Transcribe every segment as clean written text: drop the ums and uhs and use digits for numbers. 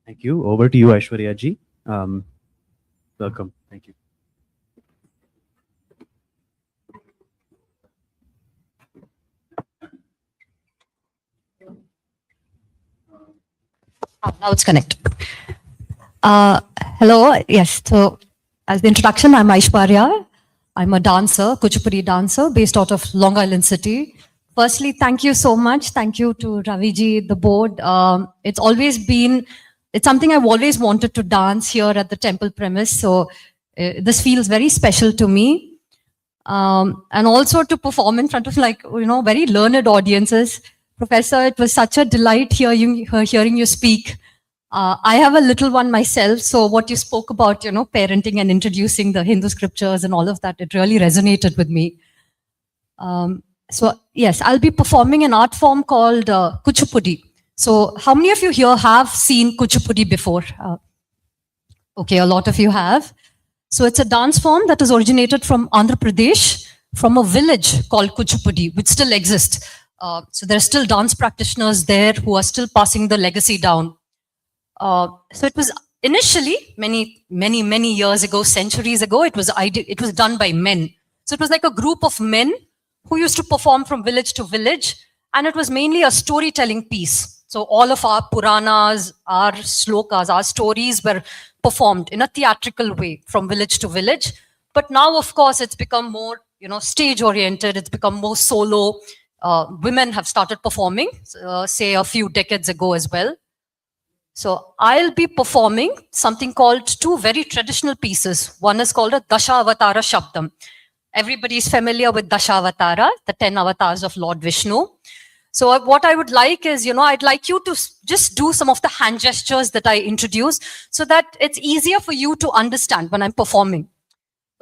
Thank you. Over to you, Aishwarya ji. Welcome. Thank you. Now it's connected. Hello. Yes. So, as the introduction, I'm Aishwarya. I'm a dancer, Kuchipudi dancer, based out of Long Island City. Firstly, thank you so much. Thank you to Raviji, the board. It's something I've always wanted to dance here at the temple premise. So this feels very special to me. And also to perform in front of very learned audiences. Professor, it was such a delight hearing you speak. I have a little one myself, so what you spoke about, parenting and introducing the Hindu scriptures and all of that, it really resonated with me. So yes, I'll be performing an art form called Kuchipudi. So how many of you here have seen Kuchipudi before? Okay, a lot of you have. So it's a dance form that has originated from Andhra Pradesh, from a village called Kuchipudi, which still exists. So there are still dance practitioners there who are still passing the legacy down. So it was initially, many years ago, centuries ago, it was done by men. So it was like a group of men who used to perform from village to village, and it was mainly a storytelling piece. So all of our Puranas, our slokas, our stories were performed in a theatrical way from village to village. But now, of course, it's become more, stage-oriented. It's become more solo. Women have started performing, say a few decades ago as well. So I'll be performing something called two very traditional pieces. One is called a Dashavatara Shabdam. Everybody is familiar with Dashavatara, the 10 avatars of Lord Vishnu. So what I would like is, I'd like you to just do some of the hand gestures that I introduce so that it's easier for you to understand when I'm performing.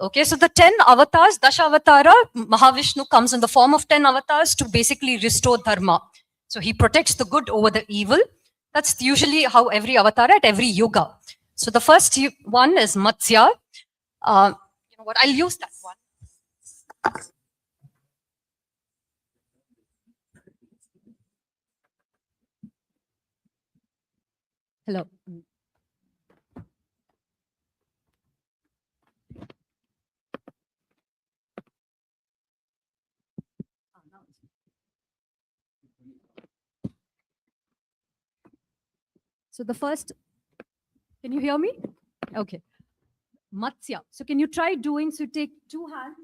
Okay, so the 10 avatars, Dashavatara, Mahavishnu comes in the form of 10 avatars to basically restore dharma. So he protects the good over the evil. That's usually how every avatar at every yuga. So the first one is Matsya. I'll use that one. Hello. So the first, can you hear me? Okay. Matsya. So can you try doing, so take two hands,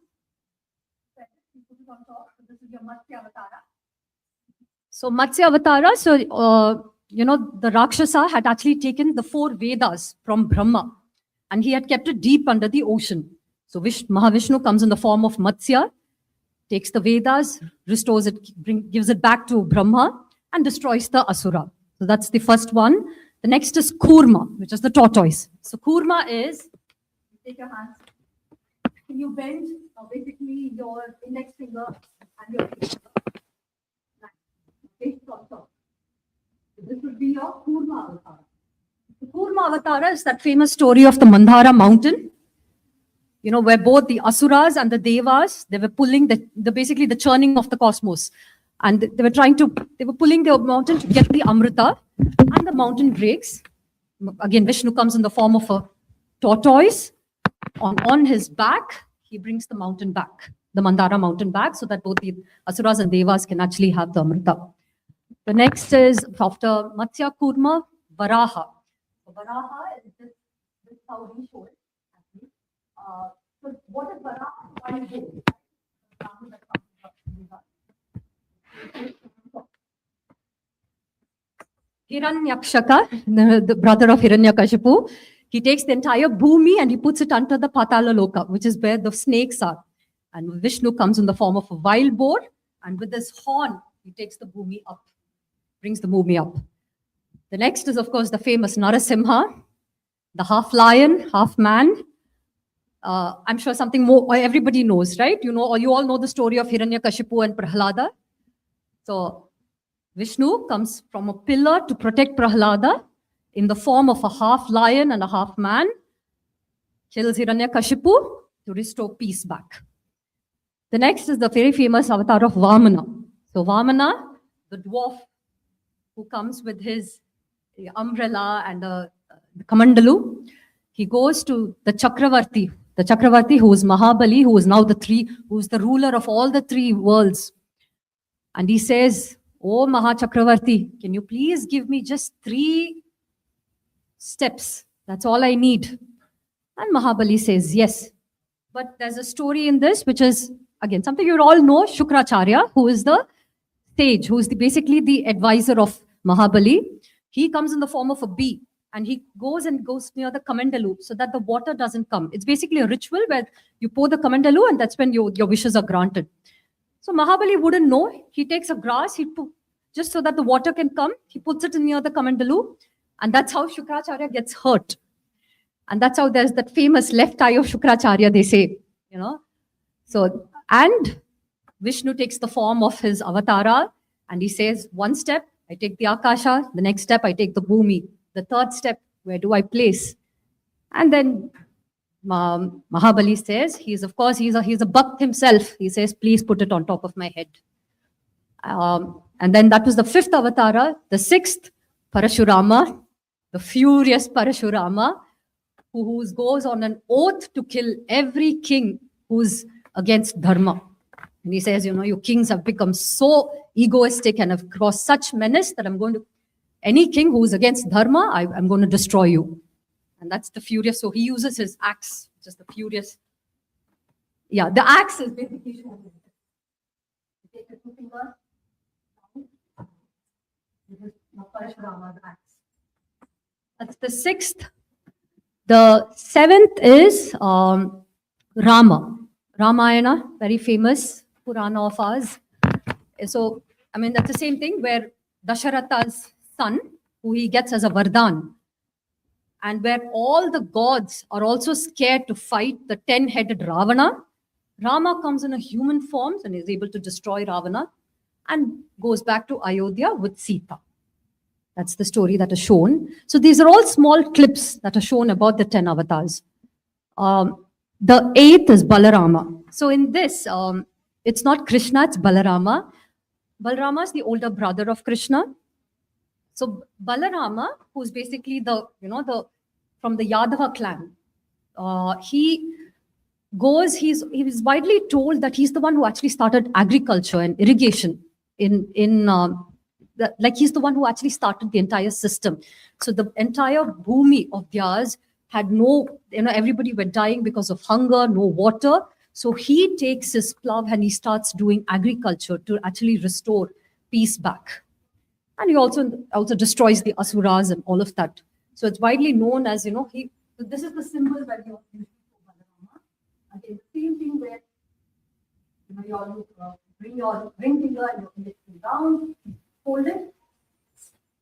put it on top. So this is your Matsya Avatara. So Matsya Avatara, so, the Rakshasa had actually taken the 4 Vedas from Brahma and he had kept it deep under the ocean. So Mahavishnu comes in the form of Matsya, takes the Vedas, restores it, gives it back to Brahma and destroys the Asura. So that's the first one. The next is Kurma, which is the tortoise. So Kurma is, take your hands, can you bend basically your index finger and your finger? Okay, stop. So this would be your Kurma Avatara. The Kurma Avatara is that famous story of the Mandara mountain, where both the Asuras and the Devas, they were pulling basically the churning of the cosmos. And they were pulling the mountain to get the Amrita, and the mountain breaks. Again, Vishnu comes in the form of a tortoise. On his back, he brings the mountain back, the Mandara mountain back, so that both the Asuras and Devas can actually have the Amrita. The next is, after Matsya, Kurma, Varaha. So Varaha is this how we show it. So what is Varaha? One goal. Hiranyakshaka, the brother of Hiranyakashipu, he takes the entire bhumi and he puts it under the Patala Loka, which is where the snakes are. And Vishnu comes in the form of a wild boar, and with his horn, he takes the bhumi up, brings the bhumi up. The next is, of course, the famous Narasimha, the half lion, half man. I'm sure something more everybody knows, right? You all know the story of Hiranyakashipu and Prahlada. So Vishnu comes from a pillar to protect Prahlada in the form of a half lion and a half man, kills Hiranyakashipu to restore peace back. The next is the very famous avatar of Vamana. So Vamana, the dwarf who comes with his umbrella and the Kamandalu. He goes to the Chakravarti who is Mahabali, who is now who is the ruler of all the three worlds. And he says, "Oh Mahachakravarti, can you please give me just 3 steps? That's all I need." And Mahabali says, "Yes." But there's a story in this, which is, again, something you all know, Shukracharya, who is the sage, who is basically the advisor of Mahabali. He comes in the form of a bee, and he goes near the Kamandalu so that the water doesn't come. It's basically a ritual where you pour the Kamandalu, and that's when your wishes are granted. So Mahabali wouldn't know. He takes a grass, just so that the water can come, he puts it near the Kamandalu, and that's how Shukracharya gets hurt. And that's how there's that famous left eye of Shukracharya, they say, So, and Vishnu takes the form of his avatara, and he says, 1 step, I take the Akasha. The next step, I take the Bhumi. The 3rd step, where do I place? And then Mahabali says, he's a Bhakt himself. He says, please put it on top of my head. And then that was the 5th avatara. The 6th, Parashurama, the furious Parashurama, who goes on an oath to kill every king who's against dharma. And he says, you kings have become so egoistic and have caused such menace that any king who's against dharma, I'm going to destroy you. And that's the furious. So he uses his axe, just the furious. Yeah, the axe is basically. You take your 2 fingers. This is Parashurama's axe. That's the 6th. The 7th is Rama. Ramayana, very famous Purana of ours. So, that's the same thing where Dasharatha's son, who he gets as a Vardhan, and where all the gods are also scared to fight the 10-headed Ravana. Rama comes in a human form and is able to destroy Ravana and goes back to Ayodhya with Sita. That's the story that is shown. So these are all small clips that are shown about the 10 avatars. The 8th is Balarama. So in this, it's not Krishna, it's Balarama. Balarama is the older brother of Krishna. So Balarama, who's basically from the Yadava clan, he was widely told that he's the one who actually started agriculture and irrigation he's the one who actually started the entire system. So the entire bhumi of theirs had everybody were dying because of hunger, no water. So he takes his plow and he starts doing agriculture to actually restore peace back. And he also destroys the asuras and all of that. So it's widely known as, this is the symbol where you Balarama. Again, the same thing where you bring your ring finger and your index finger down, hold it.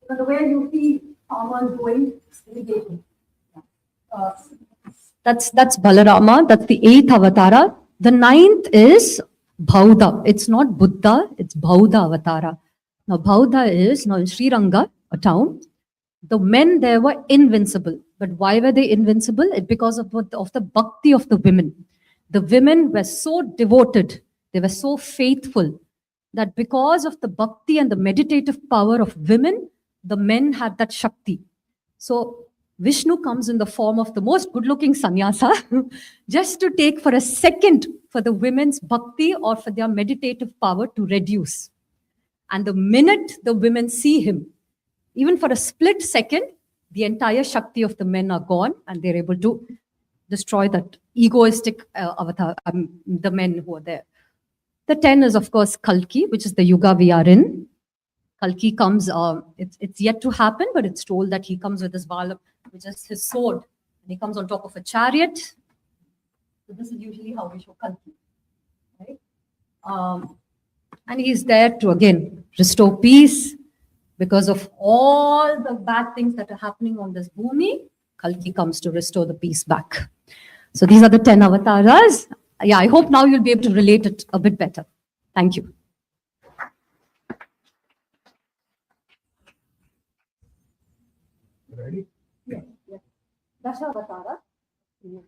The way you see farmers going irrigating. That's Balarama. That's the 8th avatara. The 9th is Bauddha. It's not Buddha, it's Bauddha avatara. Now, Bauddha is, in Sri Ranga, a town, the men there were invincible. But why were they invincible? It's because of the bhakti of the women. The women were so devoted, they were so faithful, that because of the bhakti and the meditative power of women, the men had that Shakti. So Vishnu comes in the form of the most good-looking sannyasa, just to take for a second for the women's bhakti or for their meditative power to reduce. And the minute the women see him, even for a split second, the entire Shakti of the men are gone and they're able to destroy that egoistic avatar, the men who are there. The 10 is, of course, Kalki, which is the yuga we are in. Kalki comes, it's yet to happen, but it's told that he comes with his vala, which is his sword. And he comes on top of a chariot. So this is usually how we show Kalki. Right? And he's there to, again, restore peace. Because of all the bad things that are happening on this bhumi, Kalki comes to restore the peace back. So these are the 10 avatars. Yeah, I hope now you'll be able to relate it a bit better. Thank you. Ready? Yeah. Dashavatara. Yeah.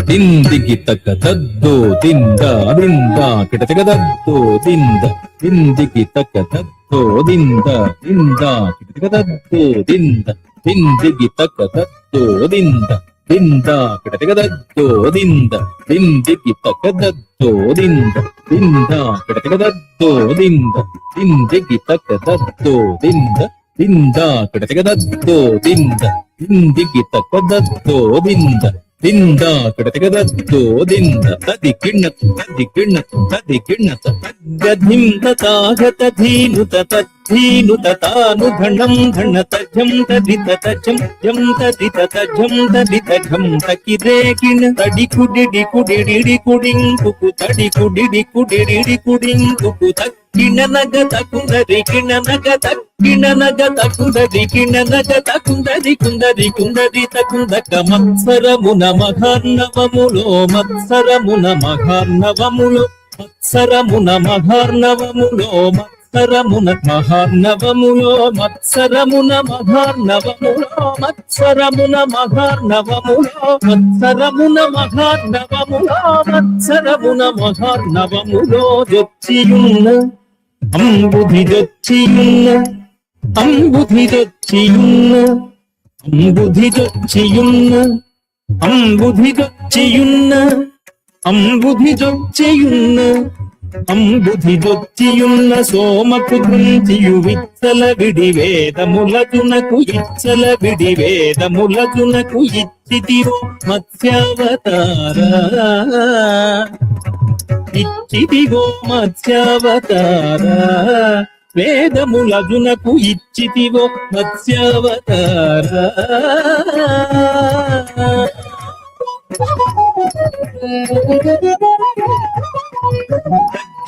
ದಿಂದಿಗಿ ತಕ್ಕ ತದ್ದು ದಿಂದ ದಿಂದ ಕಿಟತಗದದ್ದು ದಿಂದ ದಿಂದಿಗಿ ತಕ್ಕ ತದ್ದು ದಿಂದ ದಿಂದ ಕಿಟತಗದದ್ದು ದಿಂದ ದಿಂದಿಗಿ ತಕ್ಕ ತದ್ದು ದಿಂದ ದಿಂದ ಕಿಟತಗದದ್ದು ದಿಂದ ದಿಂದಿಗಿ ತಕ್ಕದದ್ದು ದಿಂದ ದಿಂದ ಕಿಟತಗದದ್ದು ದಿಂದ ದಿಂದಿಗಿ ತಕ್ಕದದ್ದು ದಿಂದ ದಿಂದ ಕಿಟತಗದದ್ದು ದಿಂದ ದಿಂದಿಗಿ ತಕ್ಕದದ್ದು ದಿಂದ ದಿಂದ ಕಿಡತಗದದ್ದು ದಿಂದ ತದಿ ಕಿಣ್ಣತು ತದಿ ಕಿಣ್ಣತು ತದಿ ಕಿಣ್ಣತ ತಗ್ಗಧಿಂತ ತಾಗತ ಧೀನುತ ತದ್ಧೀನುತ ತಾನು ಧಣಂ ಧಣತ ಝಂ ತದಿತ ತಜಂ ಜಂ ತದಿತ ತಜಂ ತದಿತ ಝಂ ತಕಿದೆ ಕಿಣ ತಡಿ ಕುಡಿಡಿ ಕುಡಿಡಿ ಕುಡಿಂ ಕುಕು ತಡಿ ಕುಡಿಡಿ ಕುಡಿಡಿ ಕುಡಿಂ ಕುಕು ತಕ್ಕಿಣ ನಗತ ಕುಂದರಿ ಕಿಣ ನಗತ ಕಿಣ ನಗತ ಕುಂದರಿ ಕಿಣ ನಗತ ಕುಂದರಿ ಕುಂದರಿ ಕುಂದರಿ ತಕುಂದಕ ಮತ್ಸರమున మఘార్ణవములో మత్సరమున మఘార్ణవములో మత్సరమున మఘార్ణవములో మత్సరమున మహార్ణవములో మత్సరమున మఘార్ణవములో మత్సరమున మఘార్ణవములో మత్సరమున మఘార్ణవములో మత్సరమున మఘార్ణవములో జొచ్చియున్న అంబుధి జొచ్చియున్న అంబుధి జొచ్చియున్న అంబుధి జొచ్చియున్న అంబుధి జొచ్చియున్న అంబుధి జొచ్చియున్న అంబుధి జొచ్చియున్న సోమకు ధృంచియు విచ్చల విడి వేదములకునకు ఇచ్చల విడి వేదములకునకు ఇచ్చితివో మత్స్యావతారా ఇచ్చితివో మత్స్యావతారా వేదములగునకు ఇచ్చితివో మత్స్యావతారా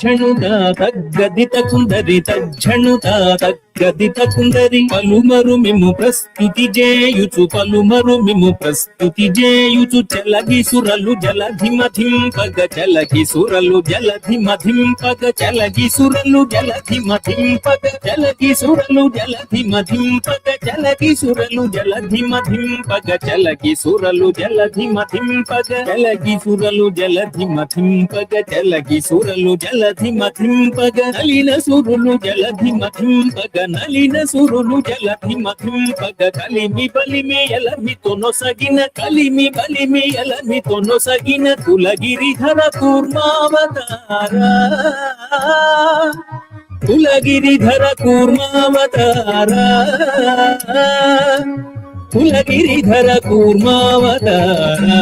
తజ్జణుత తగ్గదిత కుందరి తజ్జణుత తగ్గదిత కుందరి పలుమరు మిము ప్రస్తుతి చేయుచు పలుమరు మిము ప్రస్తుతి చేయుచు చలగి సురలు జలధిమధింపగ చలగి సురలు జలధిమధింపగ చలగి సురలు జలధిమధింపగ చలగి సురలు జలధిమధింపగ చలగి సురలు జలధిమధింపగ చలగి సురలు జలధిమధింపగ చలగి సురలు జలధిమధింపగ చలగి సురలు జలధిమధింపగ నలిన సురులు జలధిమధింపగ నలిన సురులు జలధిమధింపగ కలిమి బలిమి ఎలమితో నొసగిన కలిమి బలిమి ఎలమితో నొసగిన కులగిరిధర కూర్మావతారా కులగిరిధర కూర్మావతారా కులగిరిధర కూర్మావతారా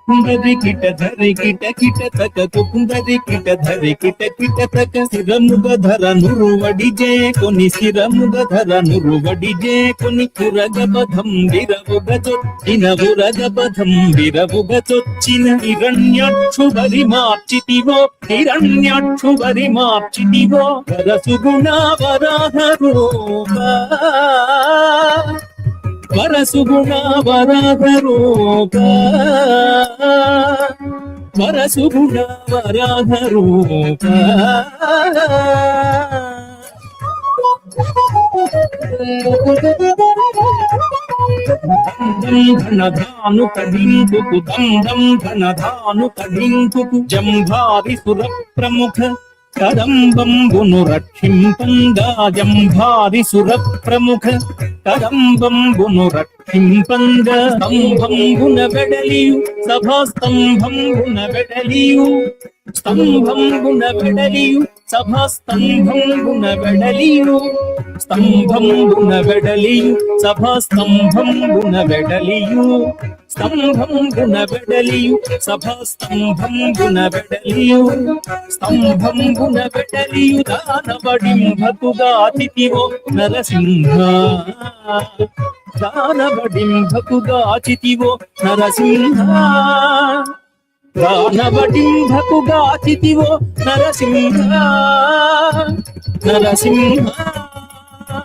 కుందరి కిట ధరి కిట కిట తక కుందరి కిట ధరి కిట కిట తక శిరముగ ధర నురువడి జే కొని శిరముగ ధర నురువడి జే కొని కురగబధం విరవుగ చొచ్చిన ఉరగబధం విరవుగ చొచ్చిన హిరణ్యాక్షు బరి మార్చితివో హిరణ్యాక్షు బరి మార్చితివో వరసుగుణ వరాహ రూపా వరసుగుణ వరాహ రూపా వరసుగుణ వరాహ రూపా ధనధాను కడింపుకు దండం ధనధాను కడింపుకు జంభారి సుర ప్రముఖ కదంబంబును రక్షింపంగా జంభారి సుర ప్రముఖ కదంబంబును రక్షింపంగా స్తంభంబున వెడలియు సభాస్తంభంబున వెడలియు స్తంభంబున వెడలియు సభాస్తంభంబున వెడలియు స్తంభంబున వెడలియు సభాస్తంభంబున వెడలియు స్తంభంబున వెడలియు సభాస్తంభంబున వెడలియు స్తంభంబున వెడలియు దానవడింభకుగాచితివో నరసింహ దానవడింభకుగాచితివో నరసింహ దానవడింభకుగాచితివో నరసింహ నరసింహ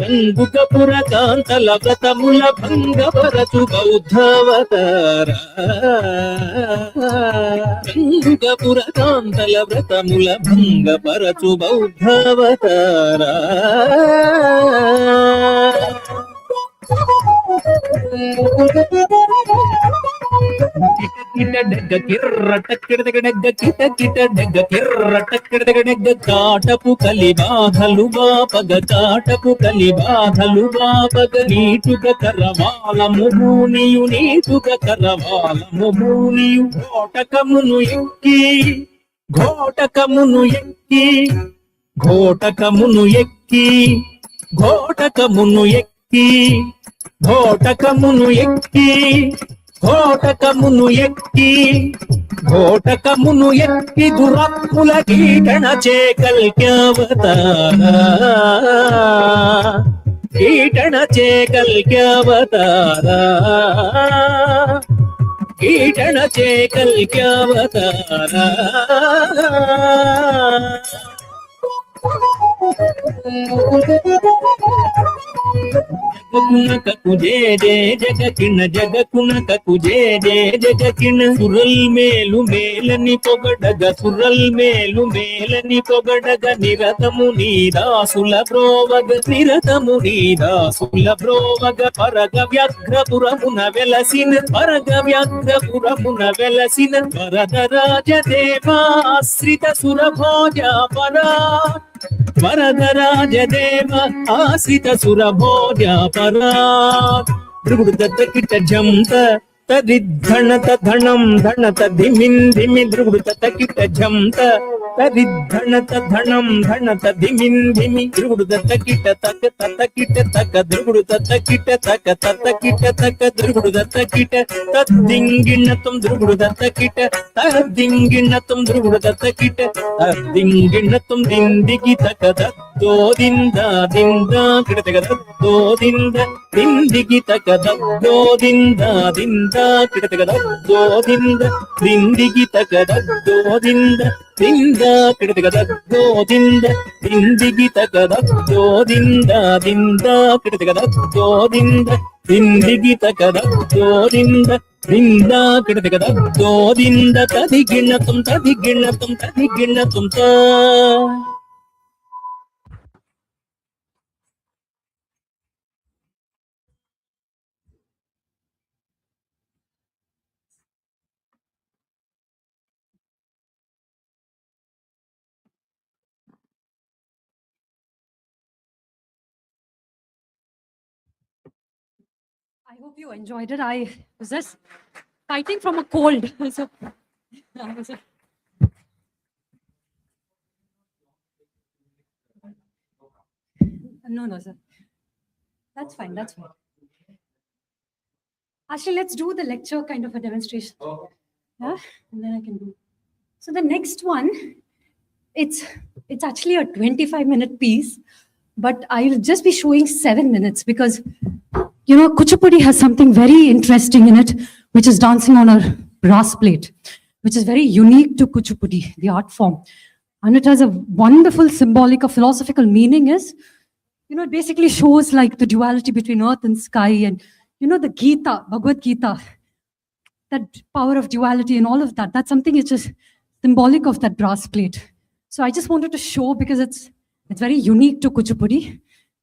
రంగుకపుర కాంతల వ్రతముల భంగపరచు బౌద్ధావతార రంగుకపుర కాంతల వ్రతముల భంగపరచు బౌద్ధావతార కాటపు కలి బాధలు బాపగ కాటపు కలి బాధలు బాపగ నీటుగ కరవాలము భూనియు నీటుగ కరవాలము భూనియు ఘోటకమును ఎక్కి ఘోటకమును ఎక్కి ఘోటకమును ఎక్కి ఘోటకమును ఎక్కి ఘోటకమును ఎక్కి ఘోటకమును ఎక్కి ఘోటకమును ఎక్కి దురప్పుల కీటణ చేకల్క్యవతార కీటణ చేకల్క్యవతార కీటణ చేకల్క్యవతార జగకునకకు జే జే జగకిణ జగకునకకు జే జే జగకిణ సురల్ మేలు మేలని పొగడగ సురల్ మేలు మేలని పొగడగ నిరతము నీదాసుల బ్రోవగ నిరతము నీదాసుల బ్రోవగ పరగ వ్యాఘ్రపురమున వెలసిన పరగ వ్యాఘ్రపురమున వెలసిన వరదరాజదేవాశ్రిత సురభోజ పరా వరదరాజదేవ ఆశ్రిత సురభోజ పరా దృగుడు దత్తకిట జంత తదిద్ధణత ధణం ధణత ధిమిన్ ధిమి దృగుడు తకిట జంత తదిద్ధణత ధణం ధణత ధిమిన్ ధిమి దృగుడు దత్తకిట తక తతకిట తక దృగుడు తతకిట తక తతకిట తక దృగుడు దత్తకిట తద్దింగిణతం దృగుడు దత్తకిట తద్దింగిణతం దృగుడు దత్తకిట తద్దింగిణతం దిందిగి తక దత్తో దింద దింద కిడతగ దత్తో దింద దిందిగి తక దత్తో దింద దింద కిడతగ దత్తో దింద దిందిగి తక దత్తో దింద దింద కిడతగ దత్తో దింద దిందిగి తక దత్తో దింద దింద కిడతగ దత్తో దింద దిందిగి తక దత్తో దింద దింద కిడతగ దత్తో దింద తదిగిణతం తదిగిణతం తదిగిణతం త I hope you enjoyed it. I was just fighting from a cold. So, I was no, sir. That's fine. That's fine. Actually, let's do the lecture kind of a demonstration. Yeah, and then I can do. So the next one, it's actually a 25-minute piece, but I'll just be showing 7 minutes because, you know, Kuchipudi has something very interesting in it, which is dancing on a brass plate, which is very unique to Kuchipudi, the art form. And it has a wonderful symbolic or philosophical meaning is, you know, it basically shows like the duality between earth and sky and, you know, the Gita, Bhagavad Gita, that power of duality and all of that. That's something which is symbolic of that brass plate. So I just wanted to show because it's very unique to Kuchipudi.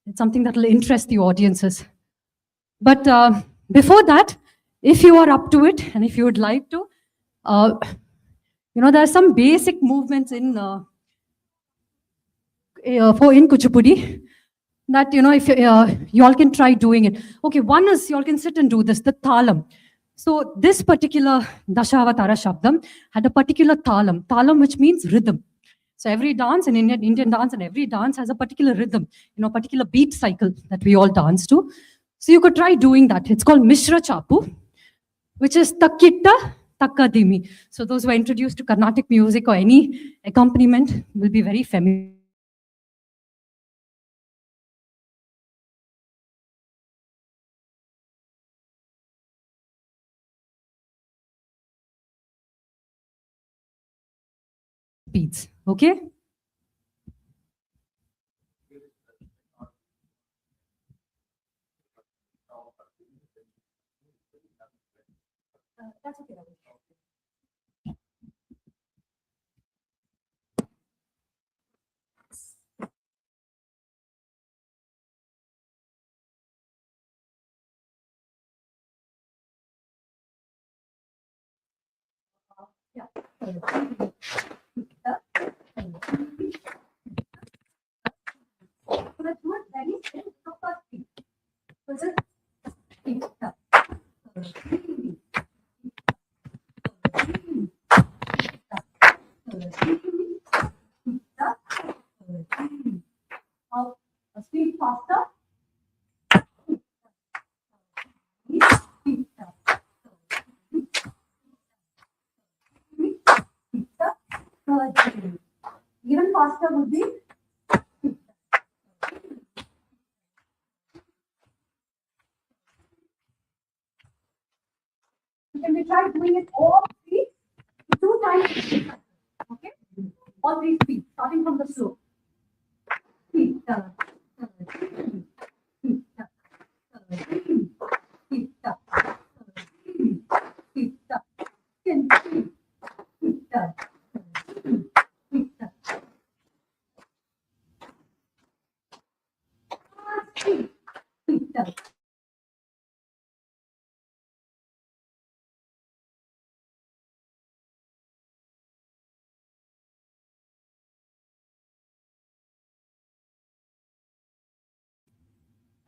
It's something that will interest the audiences. But before that, if you are up to it and if you would like to, you know, there are some basic movements in Kuchipudi that, you know, if you all can try doing it. Okay, one is you all can sit and do this, the thalam. So this particular Dashavatara Shabdam had a particular thalam. Thalam, which means rhythm. So every dance, in Indian dance, and every dance has a particular rhythm, you know, particular beat cycle that we all dance to. So you could try doing that. It's called Mishra Chapu, which is Takitta Takadimi. So those who are introduced to Carnatic music or any accompaniment will be very familiar. Beats, okay? That's okay. Yeah. So let's do it very simple. So first beat. So just beat. Now, speed faster. Even faster would be can we try doing it all three 2 times? Okay, all three speeds starting from the slow. Speed.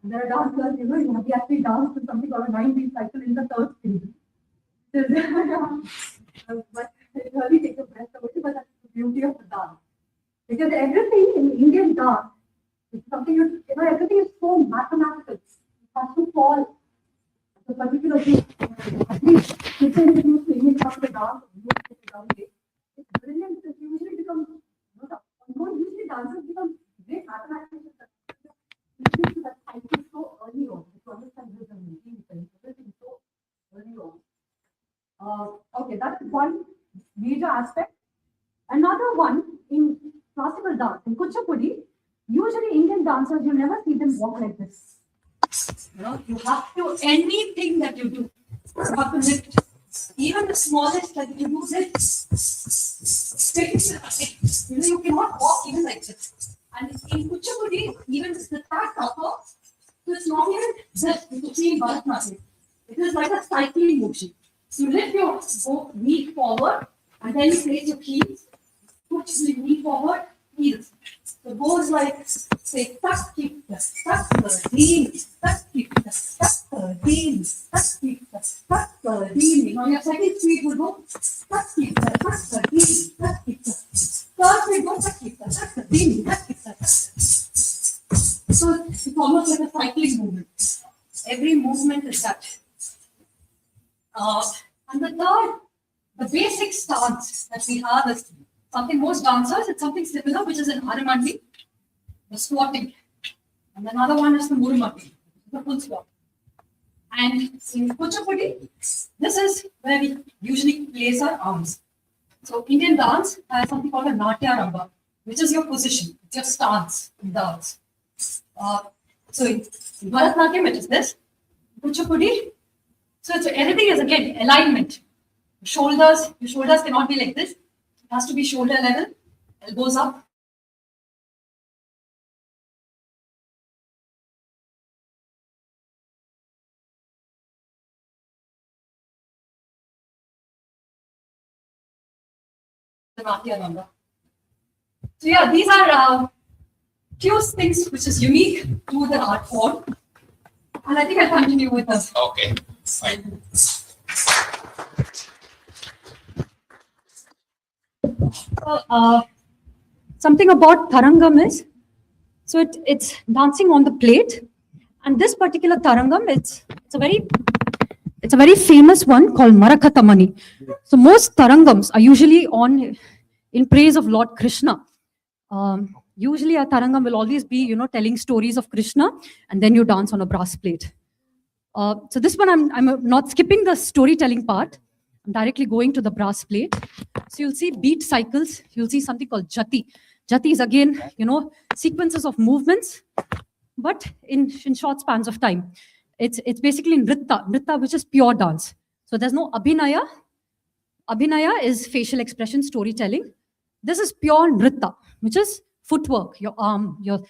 There are dancers, we actually danced to something called a 9-beat cycle in the third speed. But it really takes a breath away, but that's the beauty of the dance. Because everything in Indian dance is something, everything is so mathematical. It has to fall. So particularly, at least, if you introduce to Indian classical dance, it's brilliant because it usually becomes, usually dancers become great mathematicians. That cycle so early on, to understand rhythm, everything so early on. Okay, that's one major aspect. Another one in classical dance, in Kuchipudi, usually Indian dancers, you never see them walk like this. You have to, anything that you do, you have to lift. Even the smallest, like you do this, you cannot walk even like this. And in Kuchipudi, even the tack upper, so it's not even just between Bharatanatyam. It is like a cycling motion. You lift your knee forward, and then you place your heels, push the knee forward, heels. So goes like, say, tuck, kick, tuck, lean, tuck, kick, tuck, lean, tuck, kick, tuck, lean. On your second speed will go, tuck, kick, tuck, lean, tuck, kick, third speed go, tuck, kick, tuck, lean, tuck, kick, So it's almost like a cycling movement. Every movement is that. And the third, the basic stance that we have is something most dancers, it's something similar, which is in Haramandi, the squatting. And another one is the Murumati, the full squat. And in Kuchipudi, this is where we usually place our arms. So Indian dance has something called a Natya Ramba, which is your position, it's your stance in dance. So in Bharatanatyam, it is this. Kuchipudi, so everything is again alignment. Your shoulders cannot be like this. It has to be shoulder level, elbows up. So yeah, these are few things which is unique to the art form. And I think I'll continue with this. Okay, fine. So, something about Tarangam is, so it's dancing on the plate. And this particular Tarangam, it's a very famous one called Marakhatamani. So most Tarangams are usually in praise of Lord Krishna. Usually a Tarangam will always be, telling stories of Krishna, and then you dance on a brass plate. So this one, I'm not skipping the storytelling part. I'm directly going to the brass plate. So you'll see beat cycles. You'll see something called jati. Jati is again, sequences of movements, but in short spans of time. It's basically nritta, which is pure dance. So there's no abhinaya. Abhinaya is facial expression, storytelling. This is pure nritta, which is footwork, your arm, your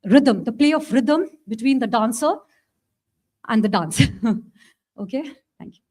rhythm, the play of rhythm between the dancer and the dance. Okay, thank you.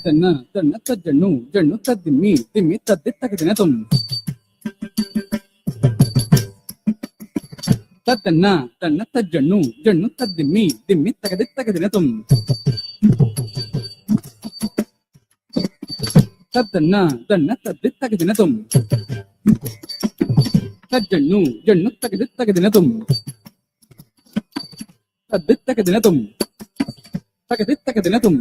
ತನ್ನ ತನ್ನ ತಜ್ಜಣ್ಣು ಜಣ್ಣು ತದ್ದಿಮ್ಮಿ ದಿಮ್ಮಿ ತದ್ದಿ ತಗದಿನ ತುಮ್ ತನ್ನ ತನ್ನ ತಜ್ಜಣ್ಣು ಜಣ್ಣು ತದ್ದಿಮ್ಮಿ ದಿಮ್ಮಿ ತಗದಿ ತಗದಿನ ತುಮ್ ತನ್ನ ತನ್ನ ತದ್ದಿ ತಗದಿನ ತುಮ್ ತಜ್ಜಣ್ಣು ಜಣ್ಣು ತಗದಿ ತಗದಿನ ತುಮ್ ತದ್ದಿ ತಗದಿನ ತುಮ್ ತಗದಿ ತಗದಿನ ತುಮ್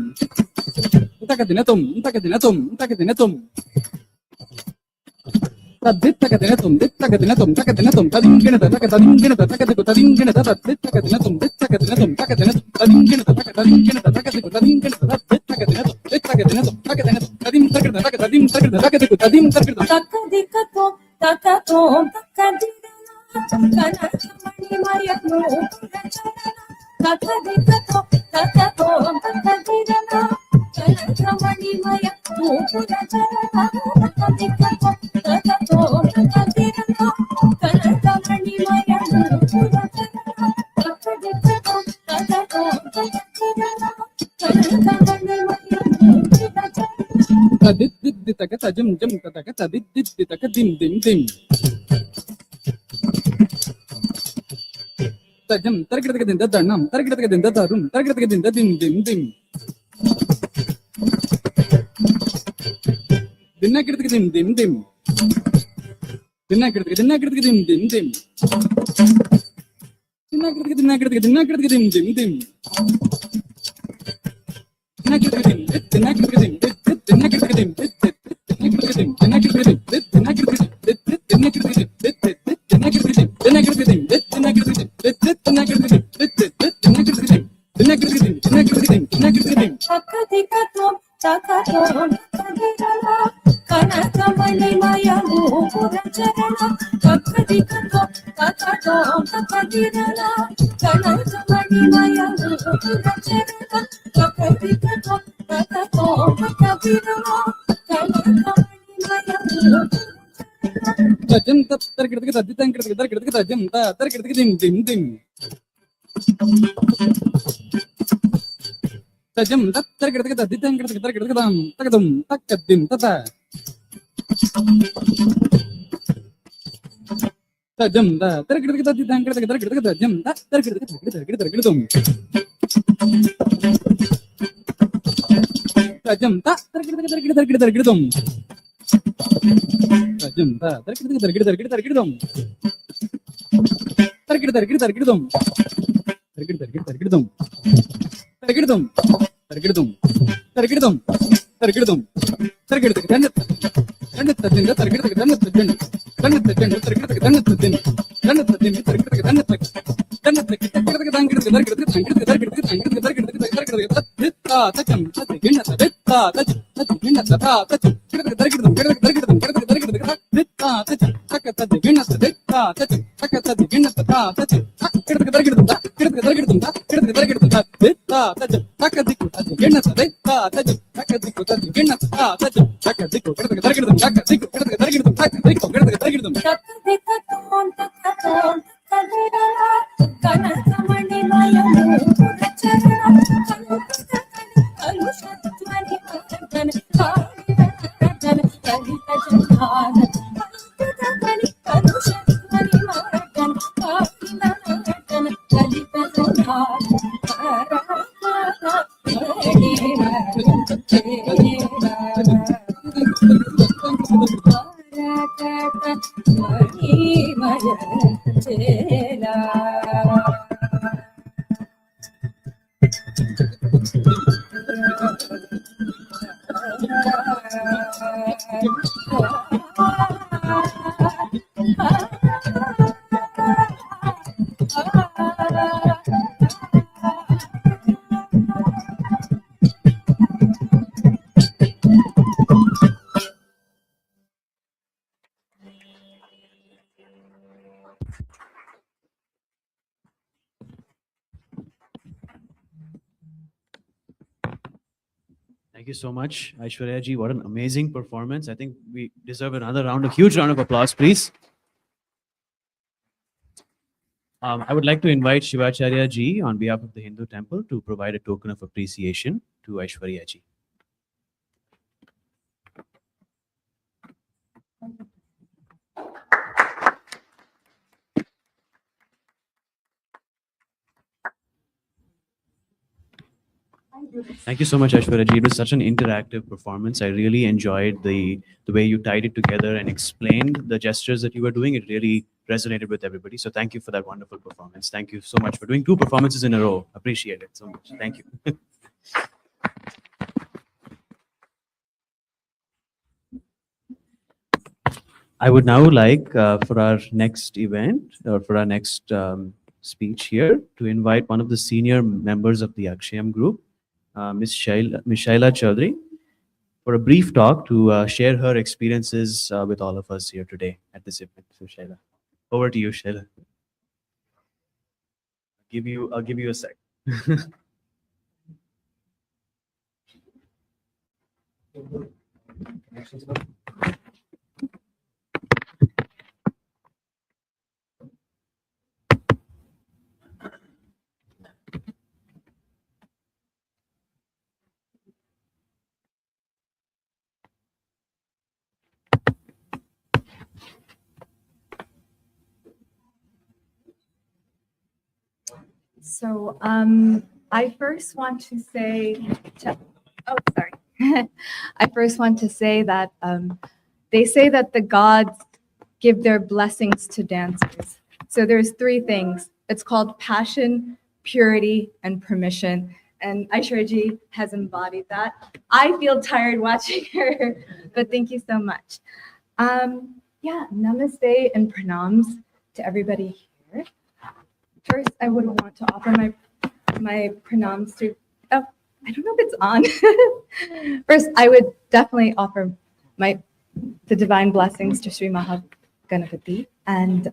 ತಗದಿನತುಂ ತಗದಿನತುಂ ತಗದಿನತುಂ ತದ್ದಿತ್ತಗದಿನತುಂ ದಿತ್ತಗದಿನತುಂ ತಗದಿನತುಂ ತದಿಂಗಿಣದ ತಗದಿನಗಿಣದ ತಗದಿಕು ತದಿಂಗಿಣದ ತದ್ದಿತ್ತಗದಿನತುಂ ದಿತ್ತಗದಿನತುಂ ತಗದಿನತುಂ ತದಿಂಗಿಣದ ತಗದಿನಗಿಣದ ತಗದಿಕು ತದಿಂಗಿಣದ ತದ್ದಿತ್ತಗದಿನತುಂ ದಿತ್ತಗದಿನತುಂ ತಗದಿನತುಂ ತದಿಂ ತಗದ ತಗದಿಂ ತಗದ ತಗದಿಕು ತದಿಂ ತಗದ ತಕದಿಕತೋ ತಕತೋ ತಕದಿನ ಕನಕಮಣಿ ಮಯನು ತಕದಿಕತೋ ತಕತೋ ತಕದಿನ ಕನಕಮಣಿ ಮಯನು ತಕದಿಕತೋ ತಕತೋ ತಕದಿನ ಕನಕಮಣಿ ಮಯನು ತಕದಿಕತೋ ತಕತೋ ತಕದಿನ ಕನಕಮಣಿ ಮಯನು ತದಿದ್ದಿದ್ದಿ ತಗ ತಜಂ ಜಂ ತಗ ತದಿದ್ದಿದ್ದಿ ತಗ ದಿಂ ದಿಂ ದಿಂ Tajam, tarkitakin the Danam, tarkitakin the Tarum, tarkitakin the Dim Dim Dim. Dinakitakin Dim Dim. Dinakitakin Dim Dim Dim. Dinakitakin Dim Dim. Takatikatom, takatom, tadirana, kanakamani mayamu puracharana. Takatikatom, takatom, tadirana, kanakamani mayamu puracharana. Takatikatom, takatom, tadirana, kanakamani mayamu. Tajam tarkitakin tajam tarkitakin Dim Dim Dim. Tajam tarkitakin tarkitakin takadum takadim tata. Tajam tarkitakin tajam tarkitakin Tajam tarkitakin Tajam tarkitakin Tajam Kanakamani mayamu puracharana. Kalushatmani maradana, karidana, kalita jandana. Kalushatmani maradana, karidana, kalita jandana. Karakata, karidana, Thank you so much, Aishwarya ji. What an amazing performance. I think we deserve another round, a huge round of applause, please. I would like to invite Shivacharya ji on behalf of the Hindu temple to provide a token of appreciation to Aishwarya ji. Thank you so much, Aishwarya ji. It was such an interactive performance. I really enjoyed the way you tied it together and explained the gestures that you were doing. It really resonated with everybody. So thank you for that wonderful performance. Thank you so much for doing 2 performances in a row. Appreciate it so much. Thank you. I would now like for our next event or for our next speech here to invite one of the senior members of the Akshayam group, Ms. Shaila Chaudhary, for a brief talk to share her experiences with all of us here today at this event. So Shaila, over to you, Shaila. I'll give you a sec. So I first want to say, oh, sorry. I first want to say that they say that the gods give their blessings to dancers. So there's three things. It's called passion, purity, and permission. And Aishwarji has embodied that. I feel tired watching her, but thank you so much. Yeah, namaste and pranams to everybody here. First, I would want to offer my pranams to, oh, I don't know if it's on. First, I would definitely offer the divine blessings to Sri Mahaganapati and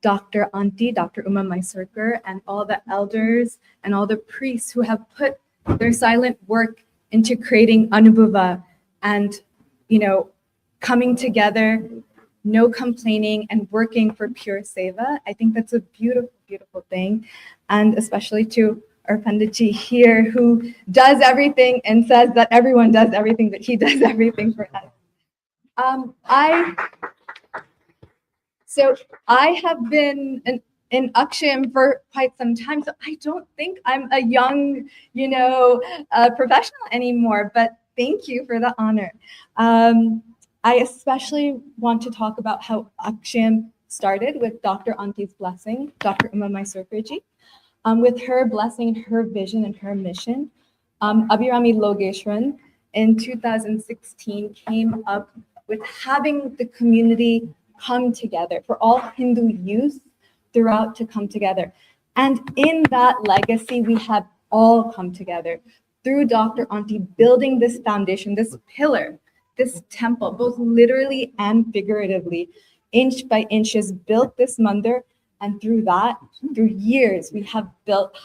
Dr. Auntie, Dr. Uma Maisurkar, and all the elders and all the priests who have put their silent work into creating Anubhava and, coming together, no complaining, and working for pure seva. I think that's a beautiful, beautiful thing. And especially to our Panditji here, who does everything and says that everyone does everything, but he does everything for us. I have been in Akshayam for quite some time, so I don't think I'm a young, professional anymore, but thank you for the honor. I especially want to talk about how Akshayam started with Dr. Auntie's blessing, Dr. Uma Maisurkarji. With her blessing, her vision, and her mission, Abhirami Logeshwaran in 2016 came up with having the community come together, for all Hindu youth throughout to come together. And in that legacy, we have all come together through Dr. Auntie building this foundation, this pillar, this temple, both literally and figuratively, inch by inch, has built this mandir. And through that, through years, we have built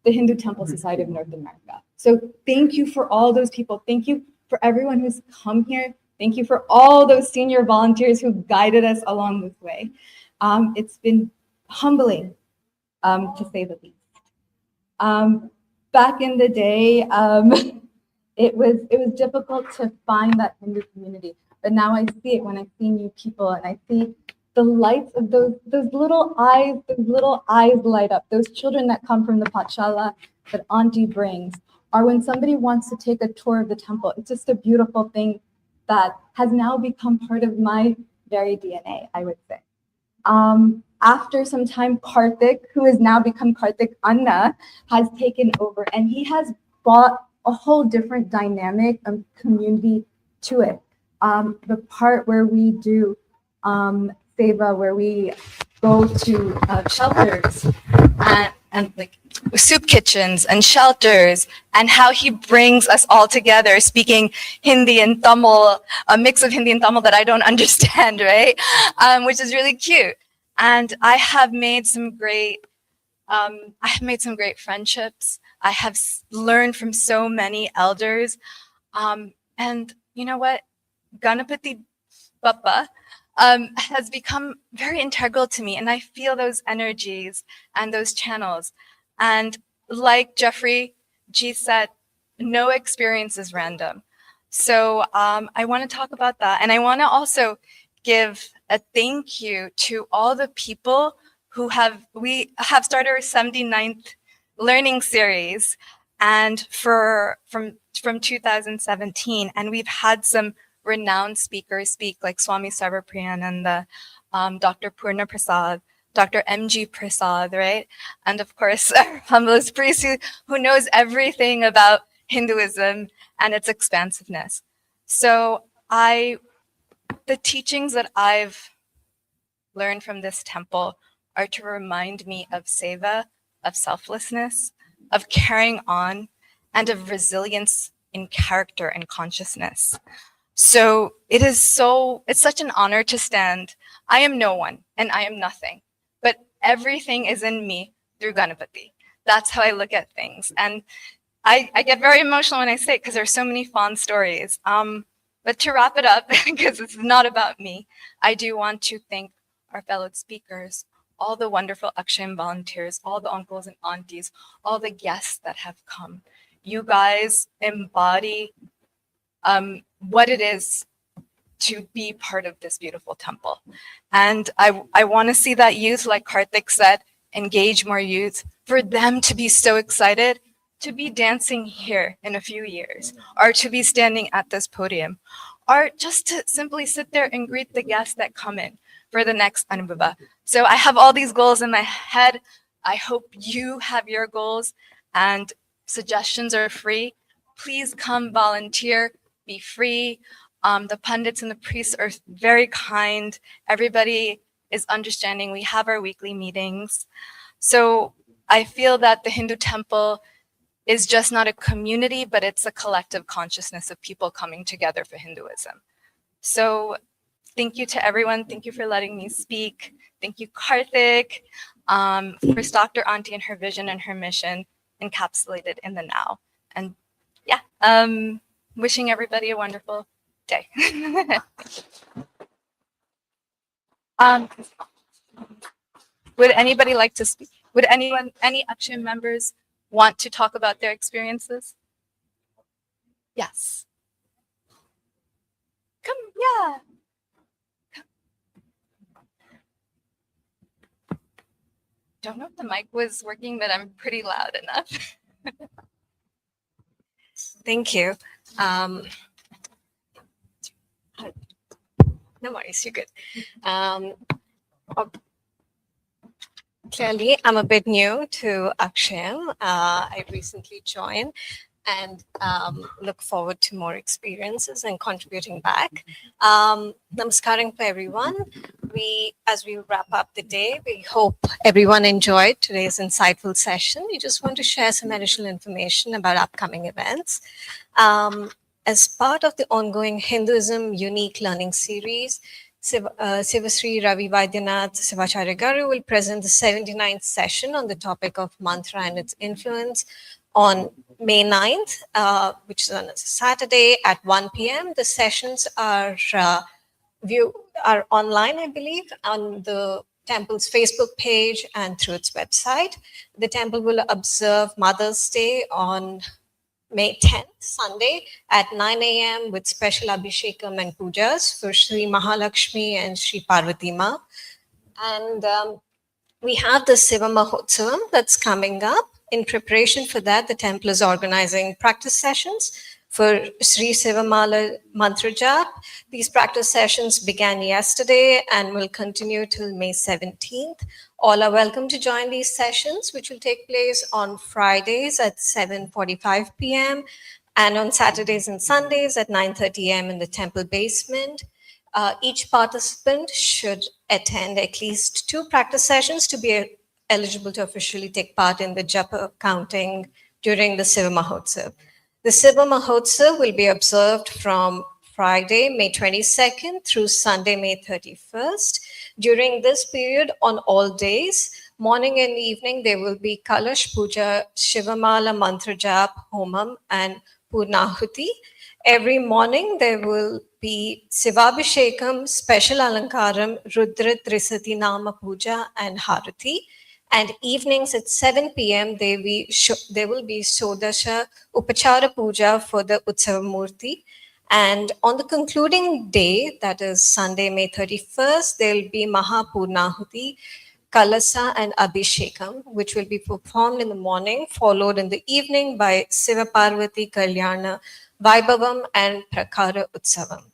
the Hindu Temple Society of North America. So thank you for all those people. Thank you for everyone who's come here. Thank you for all those senior volunteers who guided us along this way. It's been humbling, to say the least. Back in the day, it was difficult to find that Hindu community, but now I see it when I see new people and I see the lights of those little eyes light up. Those children that come from the Patshala that Auntie brings, or when somebody wants to take a tour of the temple. It's just a beautiful thing that has now become part of my very DNA, I would say. After some time, Karthik, who has now become Karthik Anna, has taken over, and he has brought a whole different dynamic of community to it. The part where we do seva, where we go to shelters and like soup kitchens and shelters, and how he brings us all together speaking Hindi and Tamil, a mix of Hindi and Tamil that I don't understand, right? Which is really cute. And I have made some great friendships. I have learned from so many elders. And you know what? Ganapati Bappa has become very integral to me, and I feel those energies and those channels. And like Jeffrey G said, no experience is random. So I want to talk about that, and I want to also give a thank you to all the people who we have started our 79th learning series, and from 2017, and we've had some renowned speakers speak, like Swami Sarvapriyananda, Dr. Purna Prasad, Dr. M.G. Prasad, right? And of course, our humblest priest who knows everything about Hinduism and its expansiveness. So the teachings that I've learned from this temple are to remind me of seva, of selflessness, of carrying on, and of resilience in character and consciousness. So it's such an honor to stand. I am no one and I am nothing, but everything is in me through Ganapati. That's how I look at things. And I get very emotional when I say it because there's so many fond stories. But to wrap it up, because it's not about me, I do want to thank our fellow speakers, all the wonderful Akshayam volunteers, all the uncles and aunties, all the guests that have come. You guys embody what it is to be part of this beautiful temple. And I want to see that youth, like Karthik said, engage more youth, for them to be so excited to be dancing here in a few years, or to be standing at this podium, or just to simply sit there and greet the guests that come in for the next Anubhava. So I have all these goals in my head. I hope you have your goals, and suggestions are free. Please come volunteer, be free. The pundits and the priests are very kind. Everybody is understanding. We have our weekly meetings. So I feel that the Hindu temple is just not a community, but it's a collective consciousness of people coming together for Hinduism. So thank you to everyone. Thank you for letting me speak. Thank you, Karthik, for Dr. Auntie and her vision and her mission encapsulated in the now. And yeah, wishing everybody a wonderful day. Would anybody like to speak? Would any Akshayam members want to talk about their experiences? Yes. Come, yeah. Don't know if the mic was working, but I'm pretty loud enough. Thank you. No worries, you're good. Clearly, I'm a bit new to Akshayam. I recently joined and look forward to more experiences and contributing back. Namaskaram to everyone. As we wrap up the day, we hope everyone enjoyed today's insightful session. We just want to share some additional information about upcoming events. As part of the ongoing Hinduism Unique Learning Series, Sivasri Ravi Vaidyanath Sivacharya Garu will present the 79th session on the topic of mantra and its influence on May 9th, which is on a Saturday at 1 p.m. The sessions are online, I believe, on the temple's Facebook page and through its website. The temple will observe Mother's Day on May 10th, Sunday at 9 a.m. with special Abhishekam and Pujas for Sri Mahalakshmi and Sri Parvati Ma. And we have the Siva Mahotsavam that's coming up. In preparation for that, the temple is organizing practice sessions for Sri Sivamala Mantra Jap. These practice sessions began yesterday and will continue till May 17th. All are welcome to join these sessions, which will take place on Fridays at 7:45 p.m. and on Saturdays and Sundays at 9:30 a.m. in the temple basement. Each participant should attend at least 2 practice sessions to be eligible to officially take part in the japa counting during the Siva Mahotsav. The Siva Mahotsav will be observed from Friday, May 22nd through Sunday, May 31st. During this period, on all days, morning and evening, there will be Kalash Puja, Shivamala Mantra Jap, Homam, and Purnahuti. Every morning, there will be Sivabhishekam, Special Alankaram, Rudra Trisati Nama Puja, and Harati. And evenings at 7 p.m., there will be Sodasha Upachara Puja for the Utsava Murti. And on the concluding day, that is Sunday, May 31st, there will be Mahapurnahuti, Kalasa, and Abhishekam, which will be performed in the morning, followed in the evening by Siva Parvati Kalyana, Vaibhavam, and Prakara Utsavam.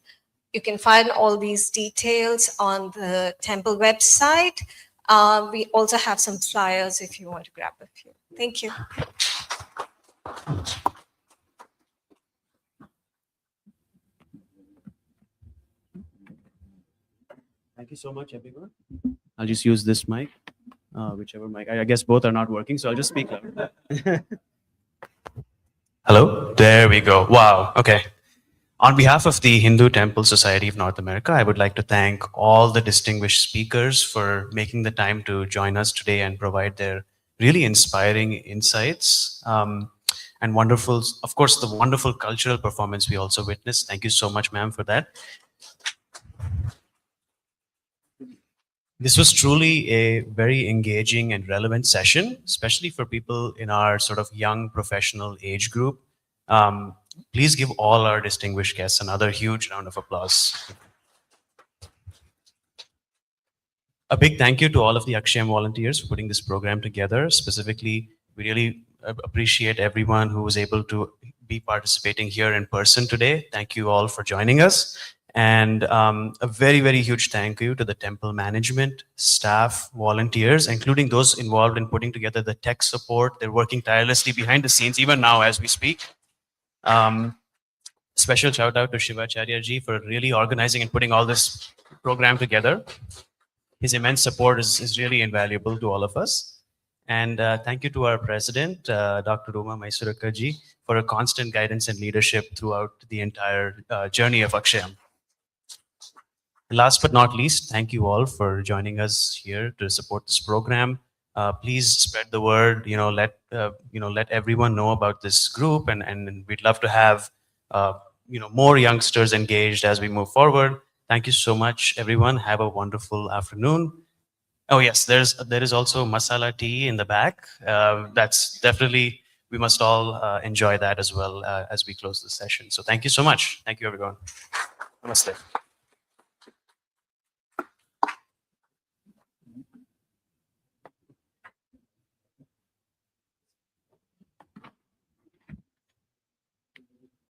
You can find all these details on the temple website. We also have some flyers if you want to grab a few. Thank you. Thank you so much, everyone. I'll just use this mic, whichever mic. I guess both are not working, so I'll just speak louder. Hello, there we go. Wow, okay. On behalf of the Hindu Temple Society of North America, I would like to thank all the distinguished speakers for making the time to join us today and provide their really inspiring insights and wonderful, of course, the wonderful cultural performance we also witnessed. Thank you so much, ma'am, for that. This was truly a very engaging and relevant session, especially for people in our sort of young professional age group. Please give all our distinguished guests another huge round of applause. A big thank you to all of the Akshayam volunteers for putting this program together. Specifically, we really appreciate everyone who was able to be participating here in person today. Thank you all for joining us. And a very, very huge thank you to the temple management, staff, volunteers, including those involved in putting together the tech support. They're working tirelessly behind the scenes, even now as we speak. Special shout out to Shivacharya ji for really organizing and putting all this program together. His immense support is really invaluable to all of us. And thank you to our president, Dr. Roma Maisuraka ji, for a constant guidance and leadership throughout the entire journey of Akshayam. Last but not least, thank you all for joining us here to support this program. Please spread the word. Let everyone know about this group, and we'd love to have more youngsters engaged as we move forward. Thank you so much, everyone. Have a wonderful afternoon. Oh yes, there is also masala tea in the back. That's definitely, we must all enjoy that as well as we close the session. So thank you so much. Thank you, everyone. Namaste.